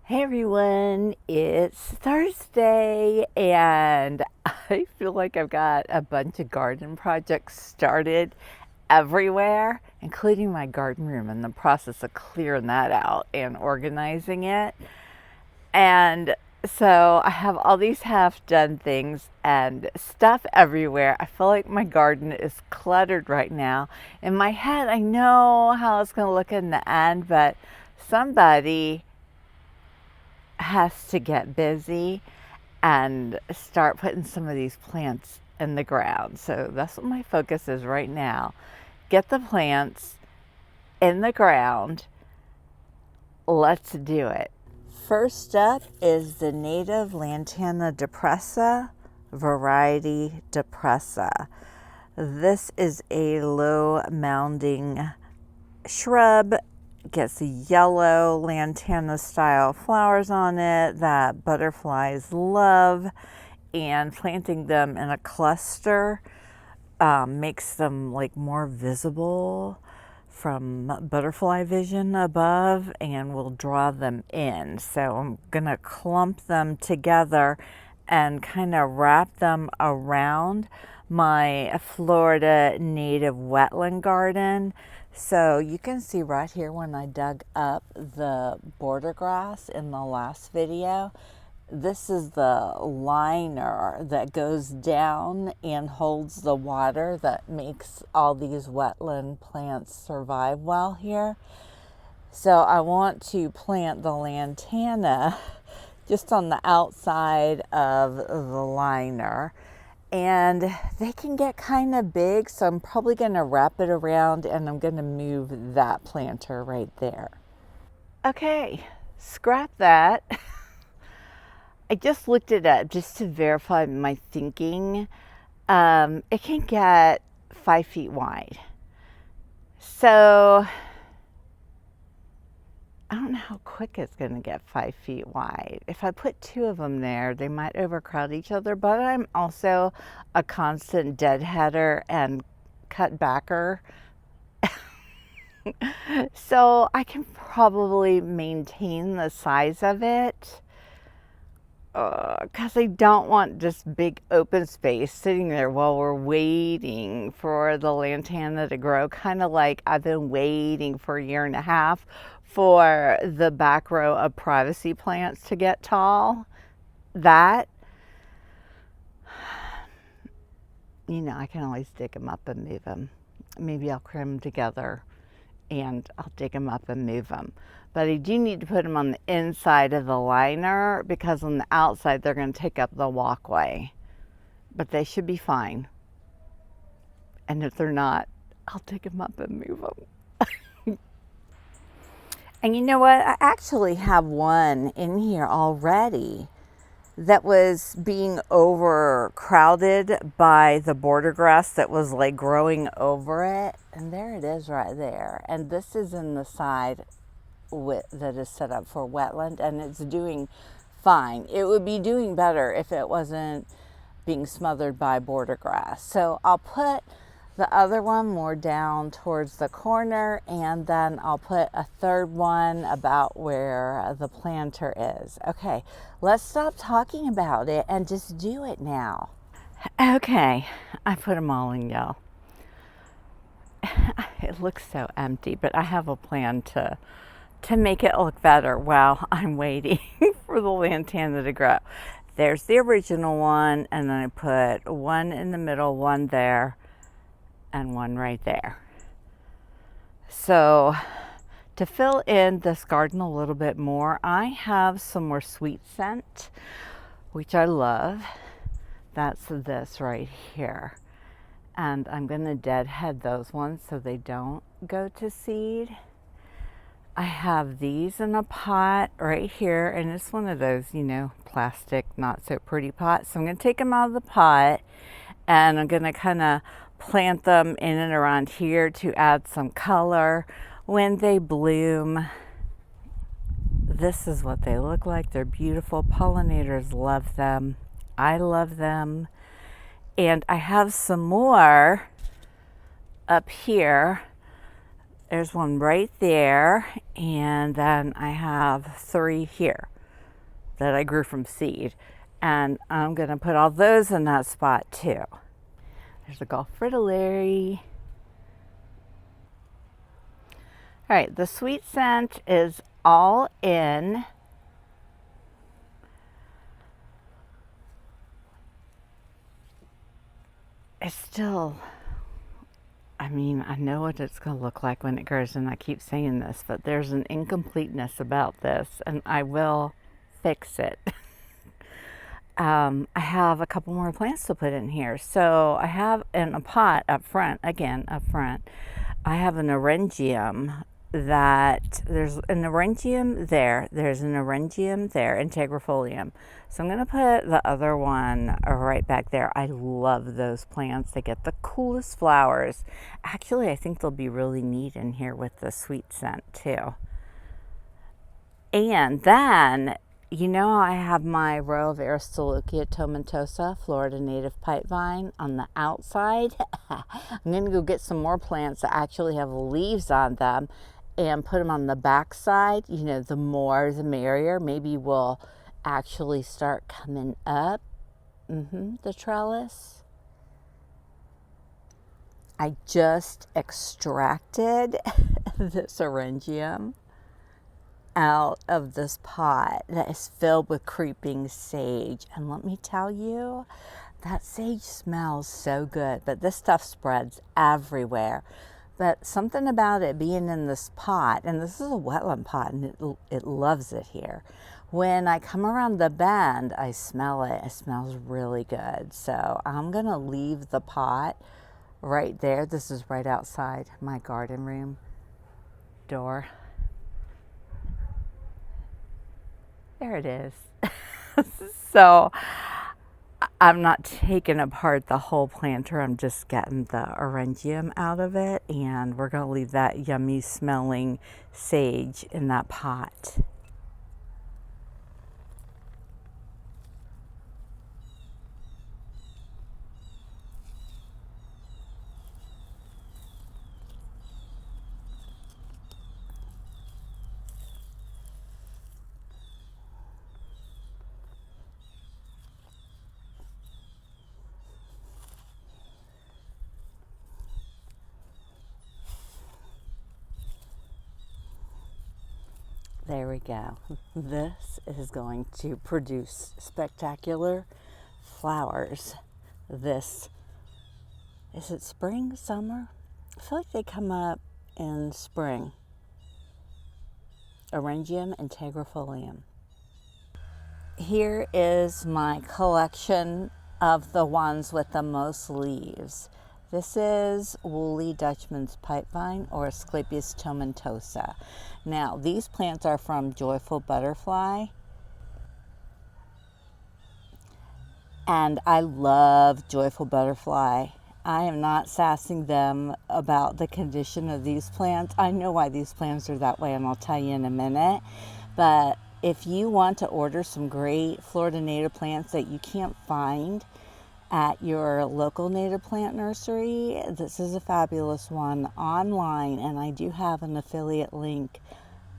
Hey everyone, it's Thursday and I feel like I've got a bunch of garden projects started everywhere, including my garden room, in the process of clearing that out and organizing it. And so I have all these half done things and stuff everywhere. I feel like my garden is cluttered right now. In my head, I know how it's going to look in the end, but somebody has to get busy and start putting some of these plants in the ground. So that's what my focus is right now. Get the plants in the ground. Let's do it. First up is the native lantana depressa, variety depressa. This is a low mounding shrub. Gets yellow lantana style flowers on it that butterflies love, and planting them in a cluster makes them like more visible from butterfly vision above and will draw them in. So I'm gonna clump them together and kind of wrap them around my Florida native wetland garden. So you can see right here when I dug up the border grass in the last video, this is the liner that goes down and holds the water that makes all these wetland plants survive well here. So I want to plant the lantana just on the outside of the liner. And they can get kind of big, so I'm probably going to wrap it around and I'm going to move that planter right there. Okay, scrap that. I just looked it up just to verify my thinking. It can get 5 feet wide. So I don't know how quick it's going to get 5 feet wide. If I put 2 of them there, they might overcrowd each other, but I'm also a constant deadheader and cutbacker. So I can probably maintain the size of it because I don't want just big open space sitting there while we're waiting for the lantana to grow, kind of like I've been waiting for a year and a half for the back row of privacy plants to get tall. That, you know, I can always dig them up and move them. Maybe I'll cram them together and I'll dig them up and move them. But I do need to put them on the inside of the liner because on the outside they're going to take up the walkway. But they should be fine. And if they're not, I'll dig them up and move them. And you know what? I actually have one in here already that was being overcrowded by the border grass that was like growing over it. And there it is right there. And this is in the side that is set up for wetland, and it's doing fine. It would be doing better if it wasn't being smothered by border grass. So I'll put the other one more down towards the corner, and then I'll put a third one about where the planter is. Okay, let's stop talking about it and just do it now. Okay, I put them all in, y'all. It looks so empty, but I have a plan to make it look better while I'm waiting for the lantana to grow. There's the original one, and then I put one in the middle, one there, and one right there. So to fill in this garden a little bit more, I have some more Sweetscent, which I love. That's this right here. And I'm going to deadhead those ones so they don't go to seed. I have these in a pot right here, and it's one of those, you know, plastic, not so pretty pots. So I'm going to take them out of the pot, and I'm going to kind of plant them in and around here to add some color. When they bloom, this is what they look like. They're beautiful. Pollinators love them. I love them. And I have some more up here. There's one right there, and then I have 3 here. that I grew from seed. And I'm gonna put all those in that spot too. There's the Gulf fritillary. All right, the Sweetscent is all in. It's still, I mean, I know what it's going to look like when it grows, and I keep saying this, but there's an incompleteness about this, and I will fix it. I have a couple more plants to put in here. So I have in a pot up front, again, up front, I have an Eryngium that there's an Eryngium there, there's an Eryngium there, integrifolium. So I'm going to put the other one right back there. I love those plants. They get the coolest flowers. Actually, I think they'll be really neat in here with the Sweetscent too. And then, you know, I have my row of Aristolochia tomentosa, Florida native pipevine on the outside. I'm going to go get some more plants that actually have leaves on them and put them on the back side. You know, the more the merrier. Maybe we'll actually start coming up the trellis. I just extracted this Eryngium out of this pot that is filled with creeping sage, and let me tell you, that sage smells so good, but this stuff spreads everywhere. But something about it being in this pot, and this is a wetland pot, and it loves it here. When I come around the bend, I smell it. It smells really good. So I'm gonna leave the pot right there. This is right outside my garden room door. There it is. So I'm not taking apart the whole planter. I'm just getting the Eryngium out of it, and we're going to leave that yummy smelling sage in that pot. There we go. This is going to produce spectacular flowers. This, is it spring, summer? I feel like they come up in spring. Eryngium integrifolium. Here is my collection of the ones with the most leaves. This is woolly Dutchman's pipevine, or Asclepias tomentosa. Now, these plants are from Joyful Butterfly, and I love Joyful Butterfly. I am not sassing them about the condition of these plants. I know why these plants are that way, and I'll tell you in a minute. But if you want to order some great Florida native plants that you can't find at your local native plant nursery, this is a fabulous one online, and I do have an affiliate link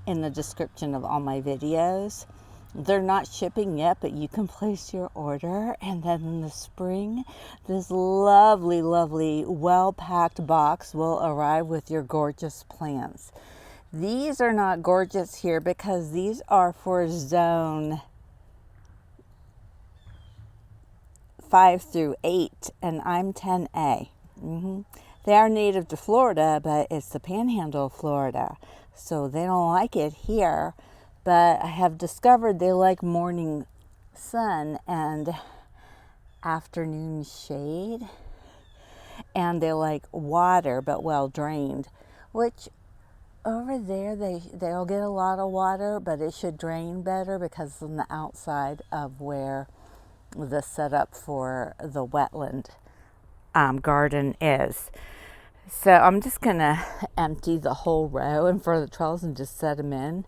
in the description of all my videos. They're not shipping yet, but you can place your order, and then in the spring, this lovely, lovely, well-packed box will arrive with your gorgeous plants. These are not gorgeous here because these are for zone 5 through 8, and I'm 10A. They are native to Florida, but it's the panhandle of Florida, so they don't like it here. But I have discovered they like morning sun and afternoon shade, and they like water, but well drained, which over there they'll get a lot of water, but it should drain better because it's on the outside of where the setup for the wetland garden is. So I'm just gonna empty the whole row in front of the trellis and just set them in.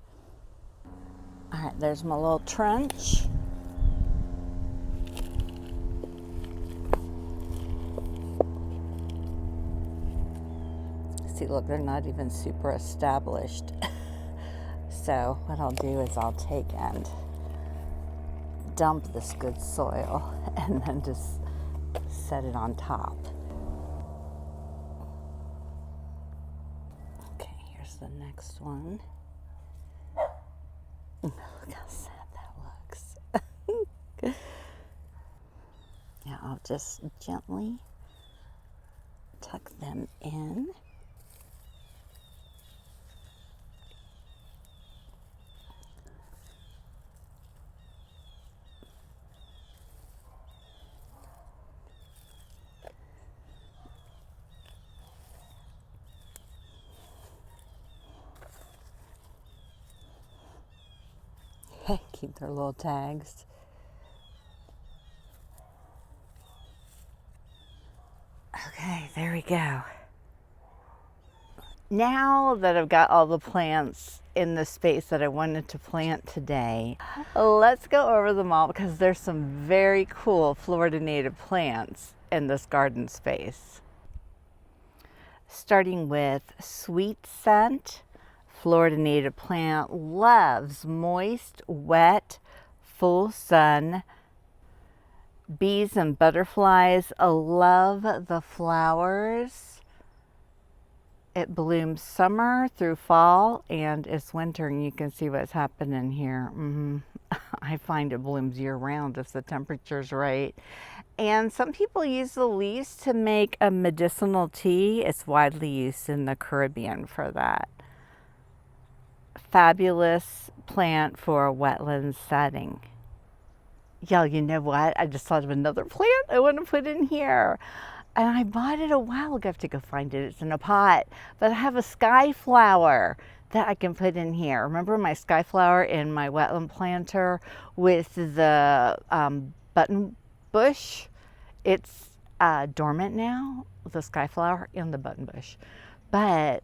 All right, there's my little trench. See, look, they're not even super established. So what I'll do is I'll take and dump this good soil and then just set it on top. Okay, here's the next one. Look how sad that looks. Now I'll just gently tuck them in. Keep their little tags. Okay, there we go. Now that I've got all the plants in the space that I wanted to plant today, let's go over them all because there's some very cool Florida native plants in this garden space. Starting with Sweetscent. Florida native plant, loves moist, wet, full sun. Bees and butterflies love the flowers. It blooms summer through fall, and it's winter, and you can see what's happening here. I find it blooms year-round if the temperature's right. And some people use the leaves to make a medicinal tea. It's widely used in the Caribbean for that. Fabulous plant for a wetland setting. Yeah, you know what? I just thought of another plant I want to put in here. And I bought it a while ago. I have to go find it. It's in a pot. But I have a Skyflower that I can put in here. Remember my Skyflower in my wetland planter with the button bush? It's dormant now, the Skyflower and the button bush. But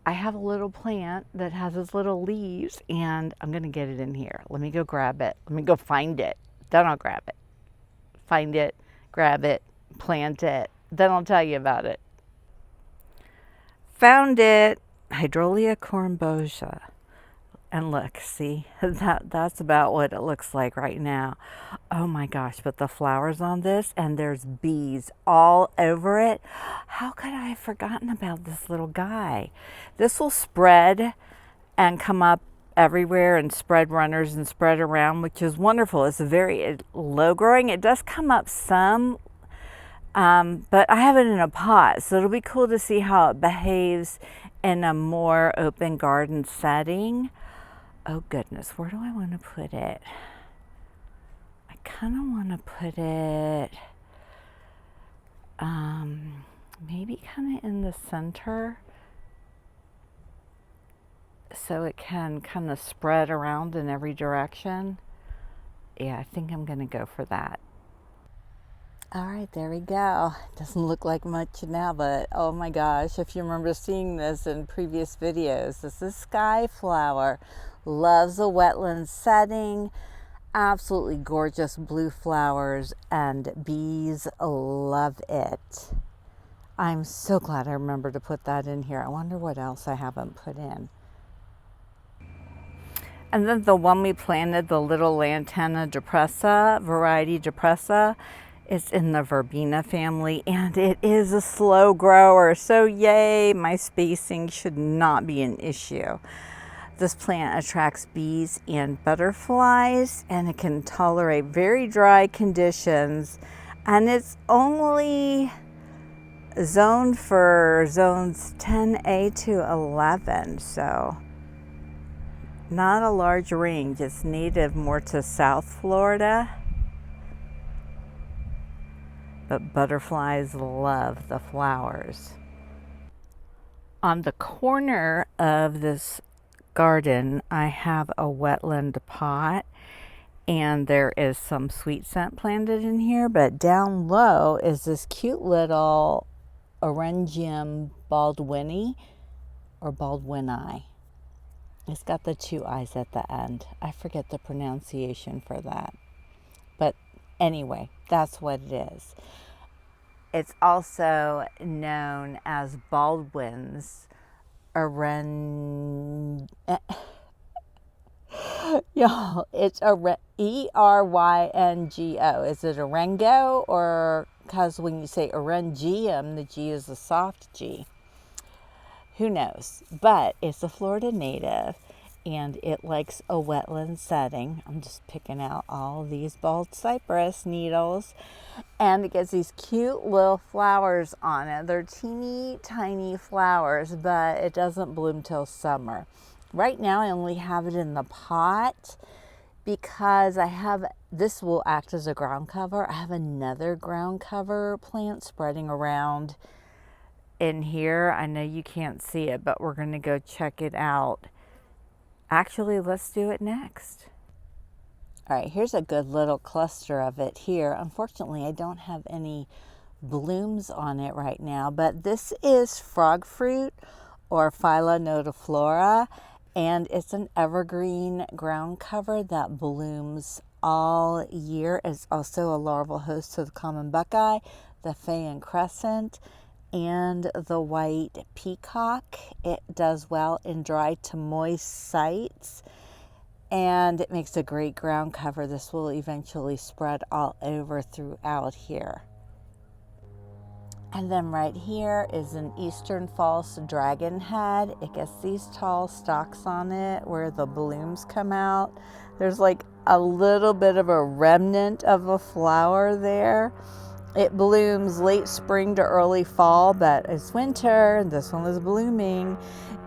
I have a little plant that has its little leaves, and I'm gonna get it in here. Let me go grab it. Let me go find it. Then I'll grab it. Find it, grab it, plant it. Then I'll tell you about it. Found it. Hydrolea corymbosa. And look, see, that's about what it looks like right now. Oh my gosh, but the flowers on this, and there's bees all over it. How could I have forgotten about this little guy? This will spread and come up everywhere and spread runners and spread around, which is wonderful. It's very low growing. It does come up some, but I have it in a pot, so it'll be cool to see how it behaves in a more open garden setting. Oh goodness, where do I want to put it? I kind of want to put it maybe kind of in the center so it can kind of spread around in every direction. Yeah, I think I'm going to go for that. All right, there we go. Doesn't look like much now, but oh my gosh, if you remember seeing this in previous videos, this is Skyflower. Loves a wetland setting. Absolutely gorgeous blue flowers, and bees love it. I'm so glad I remembered to put that in here. I wonder what else I haven't put in. And then the one we planted, the little lantana depressa, variety depressa, is in the verbena family, and it is a slow grower. So yay, my spacing should not be an issue. This plant attracts bees and butterflies, and it can tolerate very dry conditions, and it's only zoned for zones 10A to 11, so not a large range. It's native more to South Florida, but butterflies love the flowers. On the corner of this garden, I have a wetland pot, and there is some Sweetscent planted in here, but down low is this cute little Eryngium baldwinii or baldwinii. It's got the two eyes at the end. I forget the pronunciation for that, but anyway, that's what it is. It's also known as Baldwin's Y'all, it's Eryngo. Is it eryngo, or because when you say Eryngium, the G is a soft G? Who knows? But it's a Florida native, and it likes a wetland setting. I'm just picking out all these bald cypress needles, and it gets these cute little flowers on it. They're teeny tiny flowers, but it doesn't bloom till summer. Right now I only have it in the pot because this will act as a ground cover. I have another ground cover plant spreading around in here. I know you can't see it, but we're going to go check it out. Actually, let's do it next. All right, here's a good little cluster of it here. Unfortunately, I don't have any blooms on it right now, but this is frog fruit, or Phylla nodiflora, and it's an evergreen ground cover that blooms all year. It's also a larval host to the common buckeye, the Phaeon crescent, and the white peacock. It does well in dry to moist sites, and it makes a great ground cover. This will eventually spread all over throughout here. And then right here is an eastern false dragon head. It gets these tall stalks on it where the blooms come out. There's like a little bit of a remnant of a flower there. It blooms late spring to early fall, but it's winter. This one is blooming.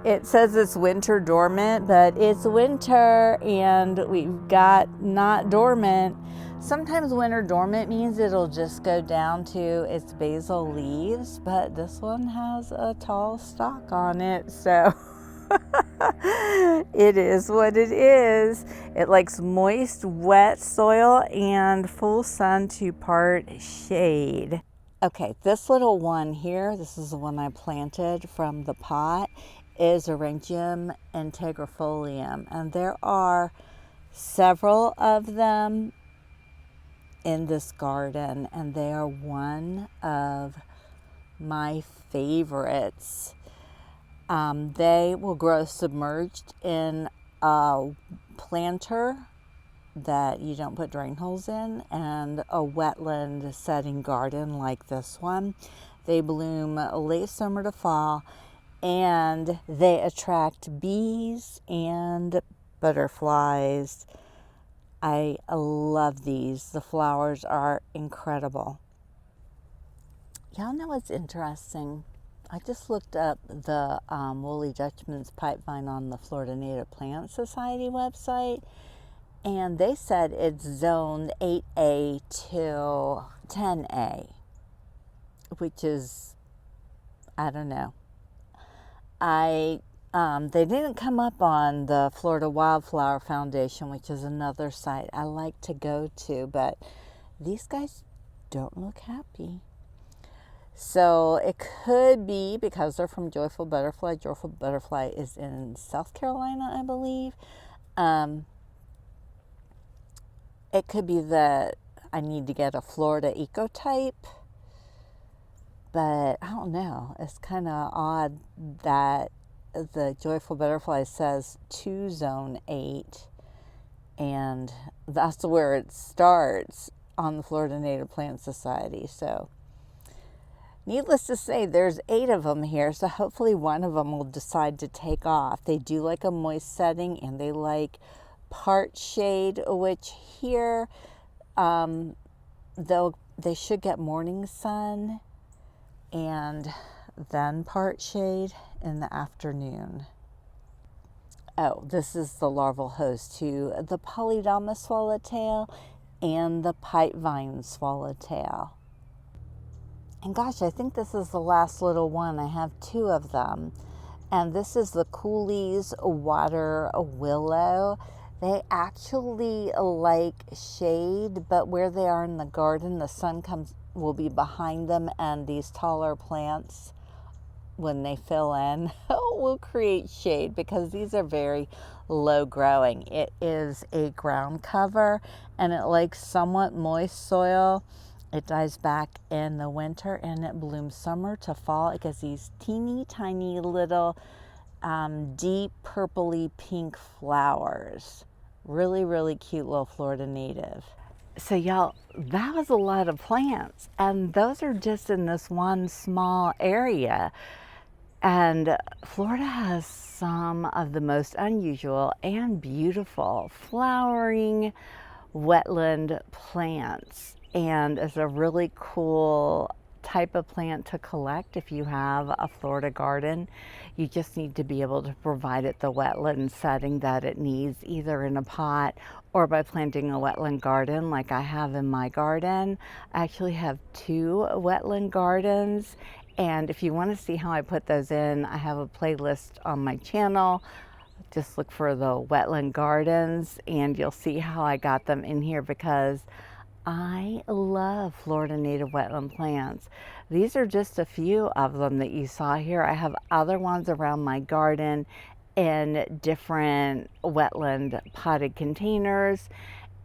It says it's winter dormant, but it's winter and we've got not dormant. Sometimes winter dormant means it'll just go down to its basal leaves, but this one has a tall stalk on it, so it is what it is. It likes moist, wet soil and full sun to part shade. Okay, this little one here, this is the one I planted from the pot, is Eryngium integrifolium, and there are several of them in this garden, and they are one of my favorites. They will grow submerged in a planter that you don't put drain holes in, and a wetland setting garden like this one. They bloom late summer to fall, and they attract bees and butterflies. I love these. The flowers are incredible. Y'all know what's interesting? I just looked up the woolly Dutchman's pipevine on the Florida Native Plant Society website, and they said it's zoned 8A to 10A, which is, I don't know. They didn't come up on the Florida Wildflower Foundation, which is another site I like to go to, but these guys don't look happy. So it could be because they're from Joyful Butterfly. Joyful Butterfly is in South Carolina, I believe. It could be that I need to get a Florida ecotype, but I don't know. It's kind of odd that the Joyful Butterfly says to zone 8, and that's where it starts on the Florida Native Plant Society. So needless to say, there's 8 of them here, so hopefully one of them will decide to take off. They do like a moist setting, and they like part shade, which here they should get morning sun and then part shade in the afternoon. Oh, this is the larval host to the Pollinator swallowtail and the pipevine swallowtail. And gosh, I think this is the last little one. I have 2 of them. And this is the Cooley's water willow. They actually like shade, but where they are in the garden, the sun will be behind them, and these taller plants, when they fill in, will create shade because these are very low growing. It is a ground cover, and it likes somewhat moist soil. It dies back in the winter, and it blooms summer to fall. It gets these teeny tiny little deep purpley pink flowers Really, really cute little Florida native. So y'all, that was a lot of plants, and those are just in this one small area. And Florida has some of the most unusual and beautiful flowering wetland plants, and it's a really cool type of plant to collect if you have a Florida garden. You just need to be able to provide it the wetland setting that it needs, either in a pot or by planting a wetland garden like I have in my garden. I actually have 2 wetland gardens, and if you want to see how I put those in, I have a playlist on my channel. Just look for the wetland gardens and you'll see how I got them in here, because I love Florida native wetland plants. These are just a few of them that you saw here. I have other ones around my garden in different wetland potted containers,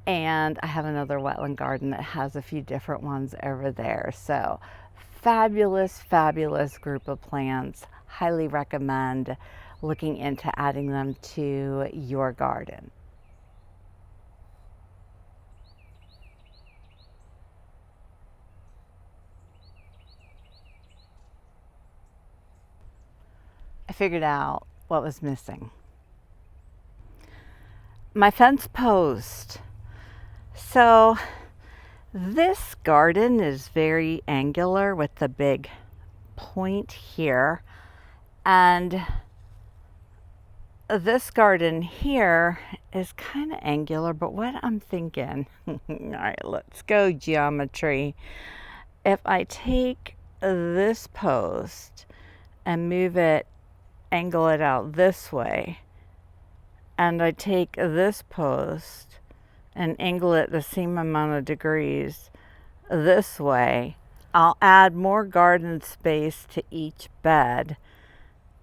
and I have another wetland garden that has a few different ones over there. So fabulous, fabulous group of plants. Highly recommend looking into adding them to your garden. I figured out what was missing. My fence post. So this garden is very angular with the big point here, and this garden here is kind of angular, but what I'm thinking, all right, let's go geometry. If I take this post and move it, angle it out this way, and I take this post and angle it the same amount of degrees this way, I'll add more garden space to each bed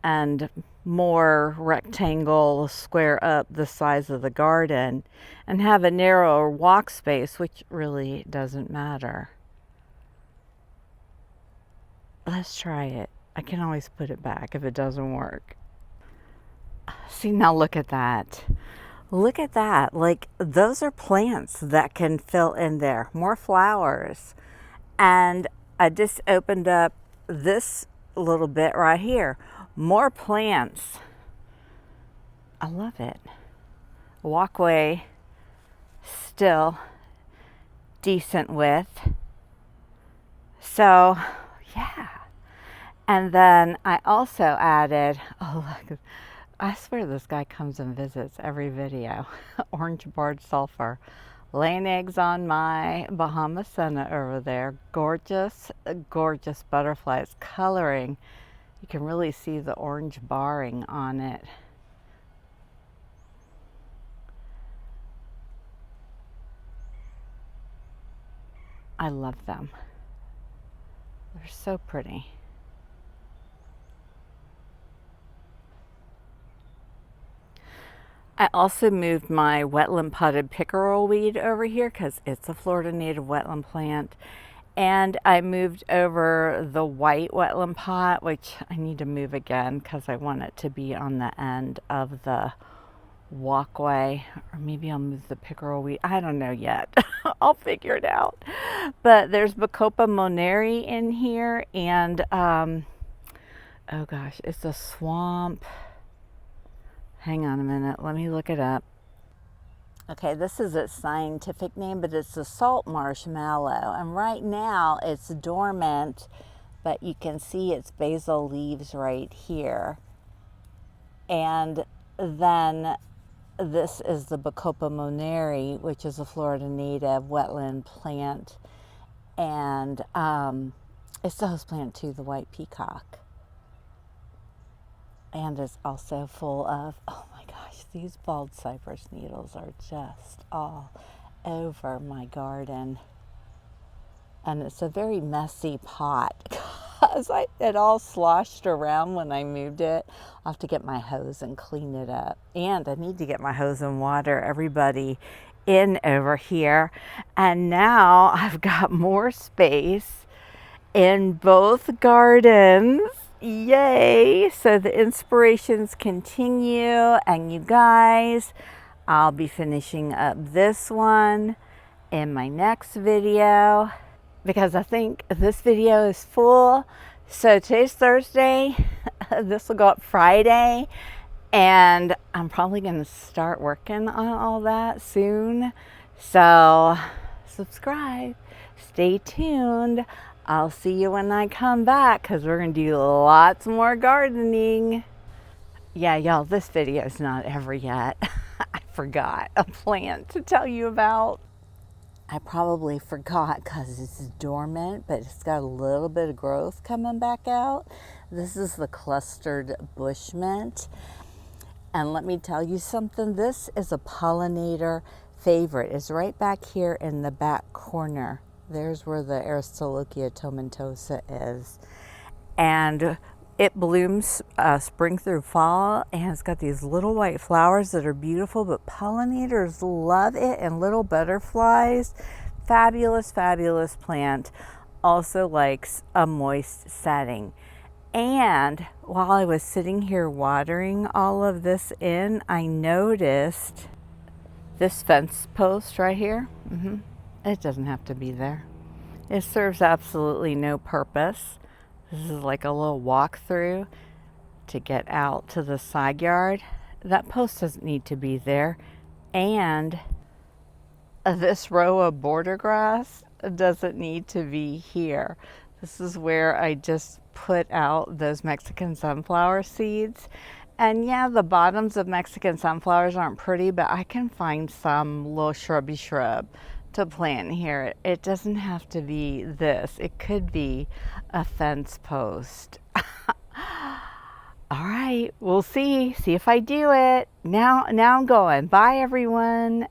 and more rectangle, square up the size of the garden, and have a narrower walk space, which really doesn't matter. Let's try it. I can always put it back if it doesn't work. See, now look at that. Look at that. Like, those are plants that can fill in there. More flowers. And I just opened up this little bit right here. More plants. I love it. Walkway still decent width. So, yeah. And then I also added, oh look, I swear this guy comes and visits every video. Orange barred sulfur. Laying eggs on my Bahama Senna over there. Gorgeous, gorgeous butterflies. Coloring. You can really see the orange barring on it. I love them. They're so pretty. I also moved my wetland potted pickerel weed over here because it's a Florida native wetland plant. And I moved over the white wetland pot, which I need to move again because I want it to be on the end of the walkway. Or maybe I'll move the pickerel weed. I don't know yet. I'll figure it out. But there's Bacopa moneri in here, and oh gosh, it's a swamp. Hang on a minute, let me look it up. Okay, this is its scientific name, but it's a salt marshmallow. And right now it's dormant, but you can see its basal leaves right here. And then this is the Bacopa moneri, which is a Florida native wetland plant. And it's the host plant to the white peacock. And it's also full of, oh my gosh, these bald cypress needles are just all over my garden. And it's a very messy pot because it all sloshed around when I moved it. I'll have to get my hose and clean it up. And I need to get my hose and water everybody in over here. And now I've got more space in both gardens. Yay! So the inspirations continue, and you guys, I'll be finishing up this one in my next video because I think this video is full. So today's Thursday. This will go up Friday, and I'm probably going to start working on all that soon. So subscribe, stay tuned. I'll see you when I come back because we're going to do lots more gardening. Yeah, y'all, this video is not ever yet. I forgot a plant to tell you about. I probably forgot because it's dormant, but it's got a little bit of growth coming back out. This is the clustered bush mint. And let me tell you something, this is a pollinator favorite. It's right back here in the back corner. There's where the Aristolochia tomentosa is. And it blooms spring through fall, and it's got these little white flowers that are beautiful, but pollinators love it, and little butterflies. Fabulous, fabulous plant. Also likes a moist setting. And while I was sitting here watering all of this in, I noticed this fence post right here. It doesn't have to be there. It serves absolutely no purpose. This is like a little walkthrough to get out to the side yard. That post doesn't need to be there. And this row of border grass doesn't need to be here. This is where I just put out those Mexican sunflower seeds. And yeah, the bottoms of Mexican sunflowers aren't pretty, but I can find some little shrubby shrub to plant here. It doesn't have to be this. It could be a fence post. All right, we'll see if I do it. Now I'm going. Bye, everyone.